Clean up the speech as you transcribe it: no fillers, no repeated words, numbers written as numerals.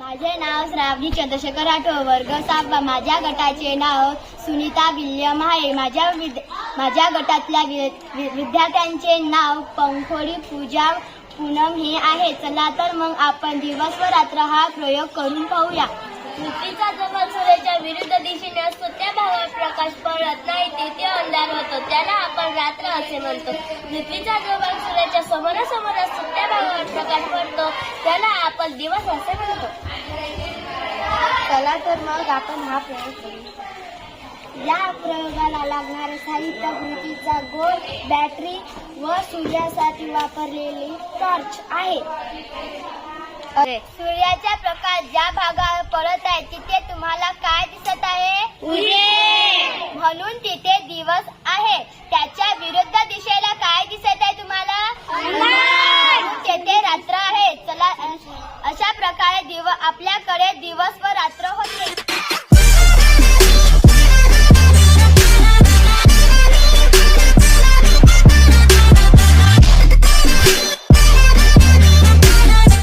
माझे नाव श्रावणी चंद्रशेखर राठोड, वर्ग 6. माझ्या गटाचे नाव सुनीता विल्यम आहे. माझ्या गटातल्या विद्यार्थ्यांचे नाव पंखोडी पूजा पूनम हे आहे. चला तर मग आपण दिवस व रात्र हा प्रयोग करून पाहूया. पृथ्वीचा जो भाग सूर्याच्या विरुद्ध दिशेने असतो त्या भागावर प्रकाश पडत नाही, तेथे अंधार होतो, त्याला आपण रात्र असे म्हणतो. पृथ्वीचा जो भाग सूर्याच्या समोरासमोर असतो त्या भागावर प्रकाश पडतो, त्याला आपण दिवस असे म्हणतो. चला तर मग आपण हा प्रयोग करू. या प्रयोगाला लागणारे साहित्य पृथ्वीचा गोल, बॅटरी व सूर्यासाठी वापरलेली टॉर्च आहे. सूर्याचा प्रकाश ज्या भागावर पडत आहे तिथे तुम्हाला काय दिसत आहे? म्हणून तिथे दिवस आहे. त्याच्या विरुद्ध दिशेला काय दिसत आहे तुम्हाला? म्हणून तेथे रात्र आहे. चला, अशा प्रकारे आपल्याकडे दिवस व